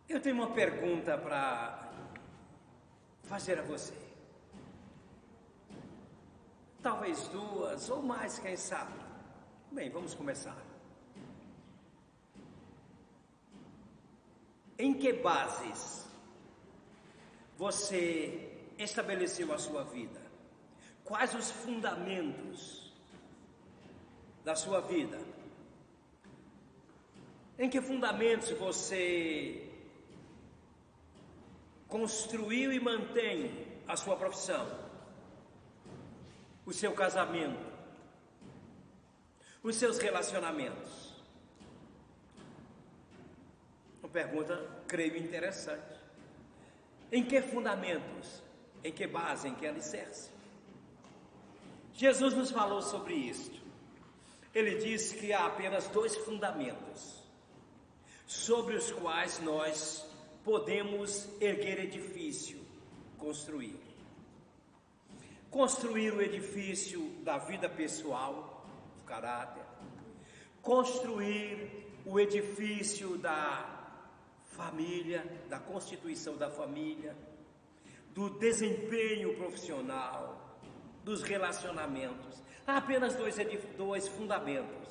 Eu tenho uma pergunta para fazer a você. Talvez duas ou mais, quem sabe. Bem, vamos começar. Em que bases você estabeleceu a sua vida? Quais os fundamentos da sua vida? Em que fundamentos você construiu e mantém a sua profissão, o seu casamento, os seus relacionamentos? Uma pergunta, creio, interessante. Em que fundamentos, em que base, em que alicerce? Jesus nos falou sobre isto. Ele disse que há apenas dois fundamentos sobre os quais nós podemos erguer edifício, construir. Construir o edifício da vida pessoal, do caráter. Construir o edifício da família, da constituição da família, do desempenho profissional, dos relacionamentos. Há apenas dois fundamentos,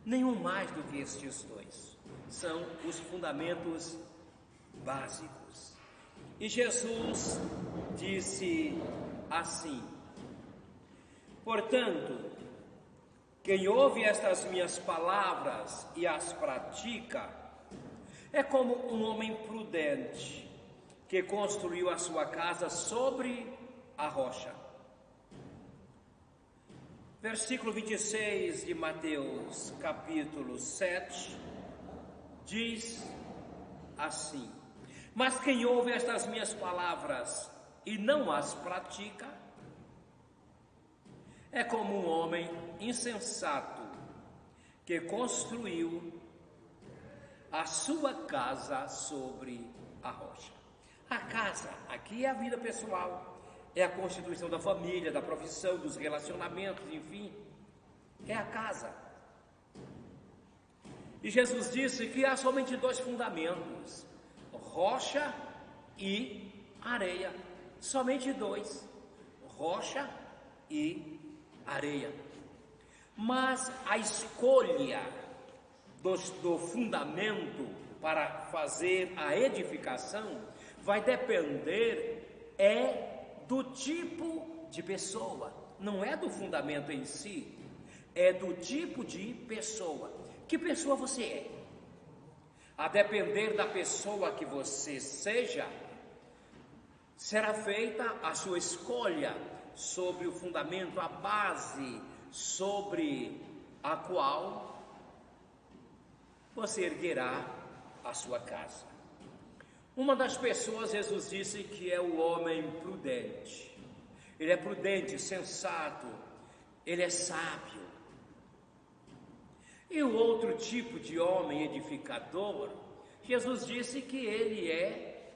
nenhum mais do que estes dois. São os fundamentos básicos. E Jesus disse assim: portanto, quem ouve estas minhas palavras e as pratica, é como um homem prudente que construiu a sua casa sobre a rocha. Versículo 26 de Mateus, capítulo 7, diz assim: mas quem ouve estas minhas palavras e não as pratica, é como um homem insensato que construiu a sua casa sobre a rocha. A casa, aqui é a vida pessoal, é a constituição da família, da profissão, dos relacionamentos, enfim, é a casa. E Jesus disse que há somente dois fundamentos: rocha e areia. Somente dois: rocha e areia. Mas a escolha do fundamento para fazer a edificação vai depender do tipo de pessoa, não é do fundamento em si, é do tipo de pessoa. Que pessoa você é? A depender da pessoa que você seja, será feita a sua escolha sobre o fundamento, a base sobre a qual você erguerá a sua casa. Uma das pessoas, Jesus disse que é o homem prudente. Ele é prudente, sensato, ele é sábio. E o outro tipo de homem edificador, Jesus disse que ele é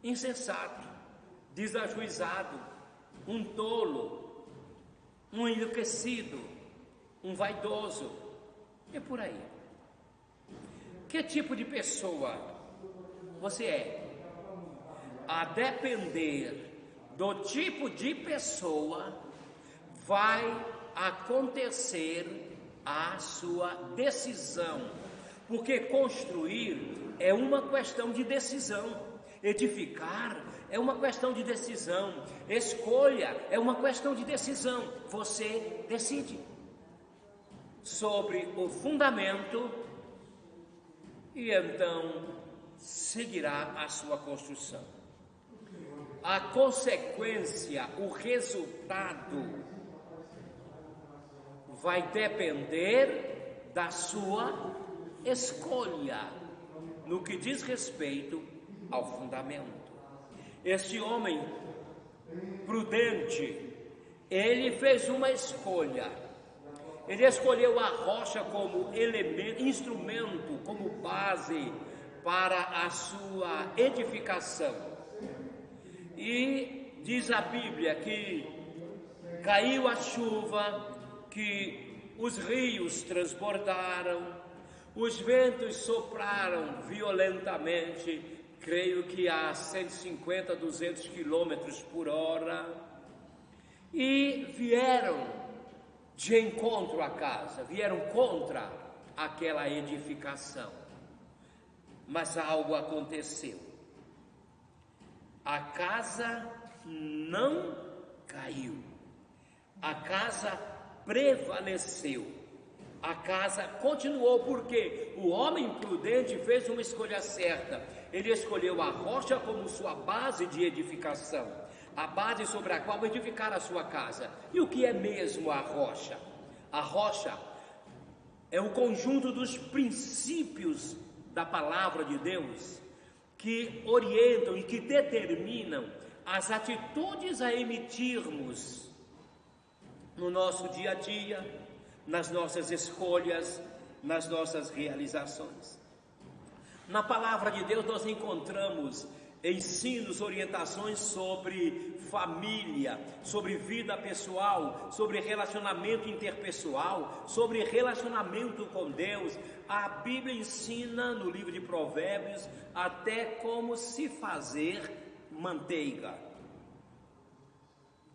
insensato, desajuizado, um tolo, um enlouquecido, um vaidoso, e por aí. Que tipo de pessoa você é? A depender do tipo de pessoa, vai acontecer a sua decisão, porque construir é uma questão de decisão, edificar é uma questão de decisão, escolha é uma questão de decisão. Você decide sobre o fundamento e então seguirá a sua construção. A consequência, o resultado vai depender da sua escolha no que diz respeito ao fundamento. Este homem prudente, ele fez uma escolha. Ele escolheu a rocha como elemento, instrumento, como base para a sua edificação. E diz a Bíblia que caiu a chuva, que os rios transbordaram, Os ventos sopraram violentamente, creio que a 150, 200 quilômetros por hora, e vieram de encontro à casa, vieram contra aquela edificação. Mas algo aconteceu. A casa não caiu, a casa prevaleceu, a casa continuou, porque o homem prudente fez uma escolha certa. Ele escolheu a rocha como sua base de edificação, a base sobre a qual edificar a sua casa. E o que é mesmo a rocha? A rocha é o conjunto dos princípios da palavra de Deus que orientam e que determinam as atitudes a emitirmos no nosso dia a dia, nas nossas escolhas, nas nossas realizações. Na palavra de Deus nós encontramos ensinos, orientações sobre família, sobre vida pessoal, sobre relacionamento interpessoal, sobre relacionamento com Deus. A Bíblia ensina no livro de Provérbios até como se fazer manteiga.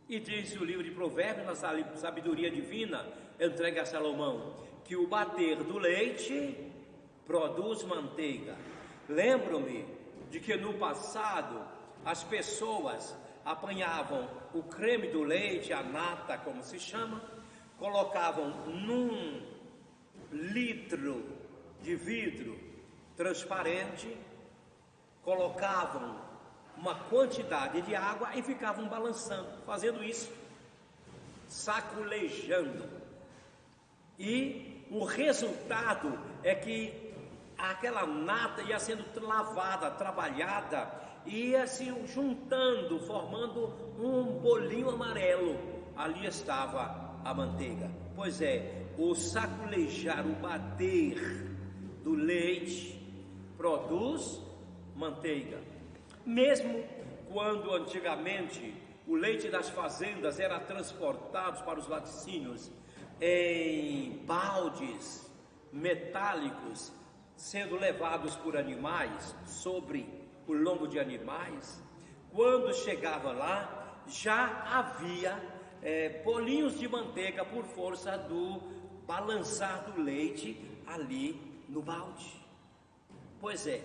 E diz o livro de Provérbios, na sabedoria divina, entregue a Salomão, que o bater do leite produz manteiga. Lembro-me de que no passado as pessoas apanhavam o creme do leite, a nata como se chama, colocavam num litro de vidro transparente, colocavam uma quantidade de água e ficavam balançando, fazendo isso, saculejando. E o resultado é que aquela nata ia sendo lavada, trabalhada, ia se juntando, formando um bolinho amarelo. Ali estava a manteiga. Pois é, o saculejar, o bater do leite produz manteiga. Mesmo quando antigamente o leite das fazendas era transportado para os laticínios em baldes metálicos, sendo levados por animais, sobre o lombo de animais, quando chegava lá, já havia bolinhos de manteiga por força do balançar do leite ali no balde. Pois é,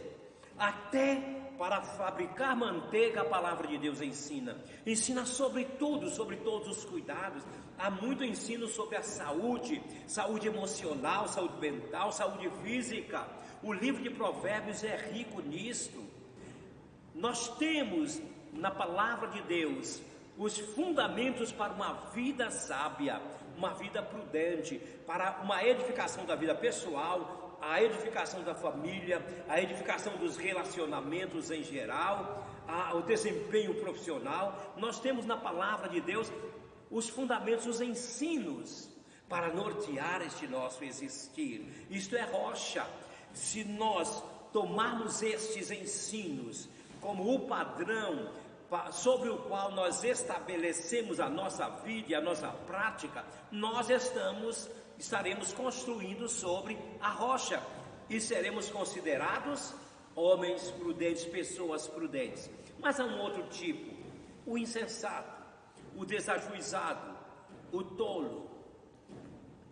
até para fabricar manteiga a palavra de Deus ensina sobre tudo, sobre todos os cuidados. Há muito ensino sobre a saúde emocional, saúde mental, saúde física. O livro de Provérbios é rico nisto. Nós temos na palavra de Deus os fundamentos para uma vida sábia, uma vida prudente, para uma edificação da vida pessoal, a edificação da família, a edificação dos relacionamentos em geral, o desempenho profissional. Nós temos na palavra de Deus os fundamentos, os ensinos para nortear este nosso existir. Isto é rocha. Se nós tomarmos estes ensinos como o padrão sobre o qual nós estabelecemos a nossa vida e a nossa prática, nós estaremos construindo sobre a rocha e seremos considerados homens prudentes, pessoas prudentes. Mas há um outro tipo: o insensato, o desajuizado, o tolo,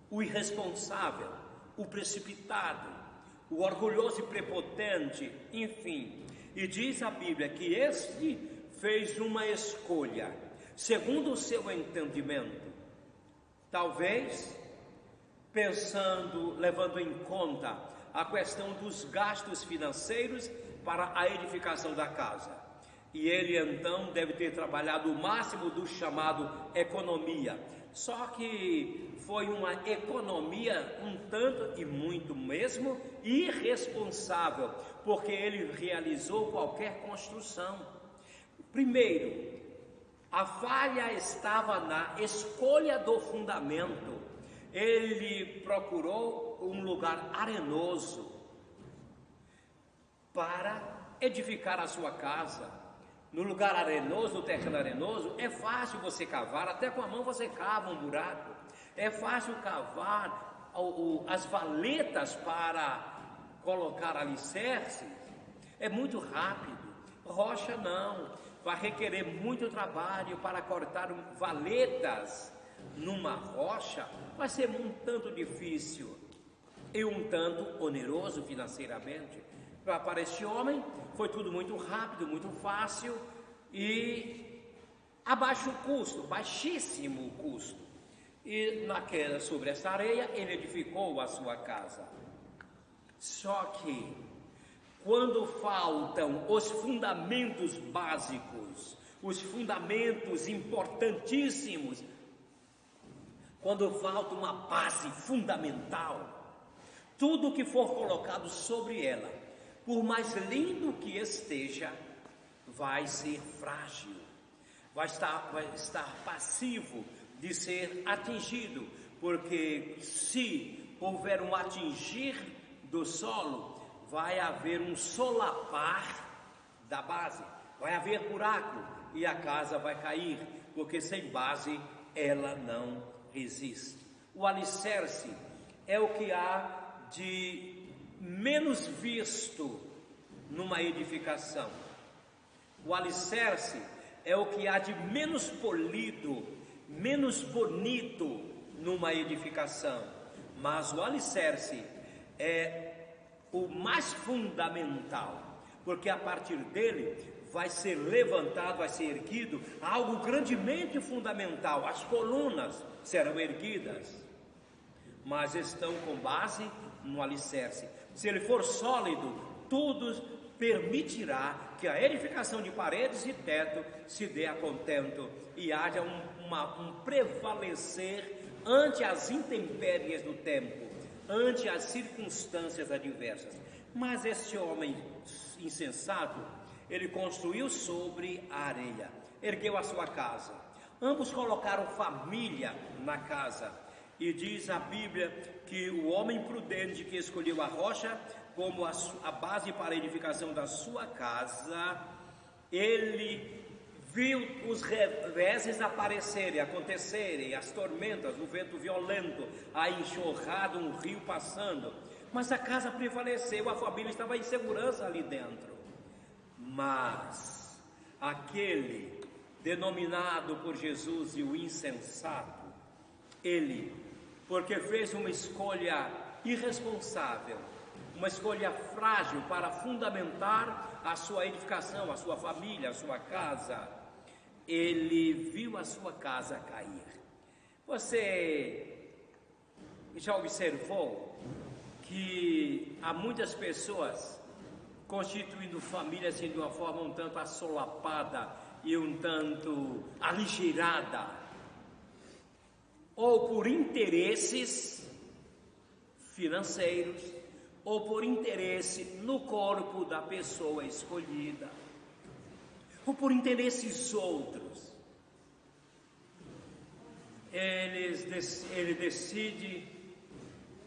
o irresponsável, o precipitado, o orgulhoso e prepotente, enfim. E diz a Bíblia que este fez uma escolha segundo o seu entendimento, talvez levando em conta a questão dos gastos financeiros para a edificação da casa. E ele então deve ter trabalhado o máximo do chamado economia. Só que foi uma economia um tanto e muito mesmo irresponsável, porque ele realizou qualquer construção. Primeiro, a falha estava na escolha do fundamento. Ele procurou um lugar arenoso para edificar a sua casa. No lugar arenoso, no terreno arenoso, é fácil você cavar, até com a mão você cava um buraco. É fácil cavar as valetas para colocar alicerces, é muito rápido. Rocha não, vai requerer muito trabalho para cortar valetas numa rocha, vai ser um tanto difícil e um tanto oneroso financeiramente. Para este homem foi tudo muito rápido, muito fácil e a baixo custo, baixíssimo custo. E sobre essa areia ele edificou a sua casa. Só que quando faltam os fundamentos básicos, os fundamentos importantíssimos, quando falta uma base fundamental, tudo que for colocado sobre ela, por mais lindo que esteja, vai ser frágil, vai estar passivo de ser atingido, porque se houver um atingir do solo, vai haver um solapar da base, vai haver buraco e a casa vai cair, porque sem base ela não resiste. O alicerce é o que há de menos visto numa edificação. O alicerce é o que há de menos polido, menos bonito numa edificação. Mas o alicerce é o mais fundamental, porque a partir dele vai ser levantado, vai ser erguido algo grandemente fundamental. As colunas serão erguidas, mas estão com base no alicerce. Se ele for sólido, tudo permitirá que a edificação de paredes e teto se dê a contento e haja um prevalecer ante as intempéries do tempo, ante as circunstâncias adversas. Mas esse homem insensato, ele construiu sobre a areia, ergueu a sua casa. Ambos colocaram família na casa. E diz a Bíblia que o homem prudente que escolheu a rocha como a base para a edificação da sua casa, ele viu os reveses acontecerem, as tormentas, o vento violento, a enxurrada, um rio passando, mas a casa prevaleceu, a família estava em segurança ali dentro. Mas aquele denominado por Jesus de o insensato, ele, porque fez uma escolha irresponsável, uma escolha frágil para fundamentar a sua edificação, a sua família, a sua casa, ele viu a sua casa cair. Você já observou que há muitas pessoas constituindo famílias assim, de uma forma um tanto assolapada e um tanto aligeirada, ou por interesses financeiros, ou por interesse no corpo da pessoa escolhida, ou por interesses outros. Ele decide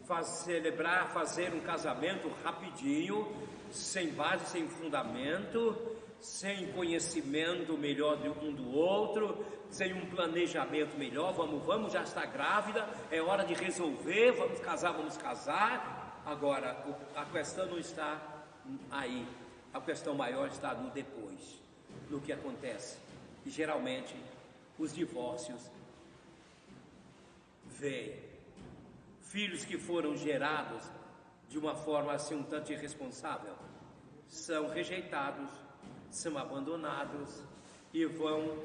fazer um casamento rapidinho, sem base, sem fundamento, sem conhecimento melhor de um do outro, sem um planejamento melhor. Vamos, já está grávida, é hora de resolver, vamos casar. Agora, a questão não está aí, a questão maior está no depois, no que acontece. E geralmente, os divórcios vêm. Filhos que foram gerados de uma forma assim um tanto irresponsável, são rejeitados, são abandonados e vão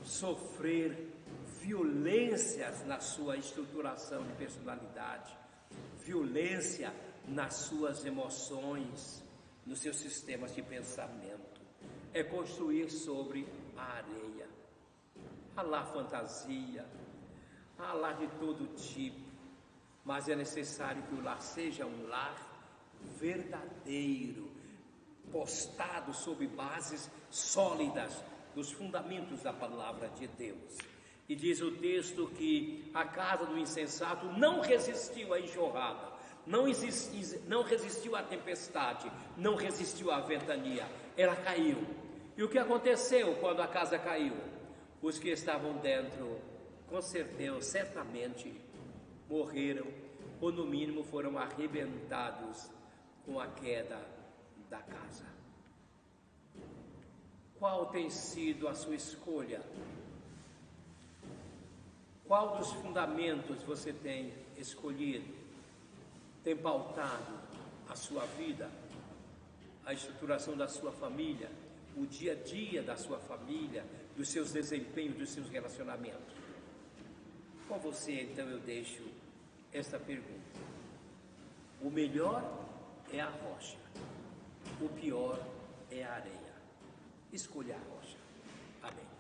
sofrer violências na sua estruturação de personalidade, violência nas suas emoções, nos seus sistemas de pensamento. É construir sobre a areia. Há lá fantasia, há lá de todo tipo, mas é necessário que o lar seja um lar verdadeiro, postado sobre bases sólidas dos fundamentos da palavra de Deus. E diz o texto que a casa do insensato não resistiu à enxurrada, não resistiu à tempestade, não resistiu à ventania, ela caiu. E o que aconteceu quando a casa caiu? Os que estavam dentro, com certeza, certamente morreram, ou no mínimo foram arrebentados com a queda da casa. Qual tem sido a sua escolha? Qual dos fundamentos você tem escolhido, tem pautado a sua vida, a estruturação da sua família, o dia a dia da sua família, dos seus desempenhos, dos seus relacionamentos? Com você, então, eu deixo esta pergunta. O melhor é a rocha, o pior é a areia. Escolha a rocha. Amém.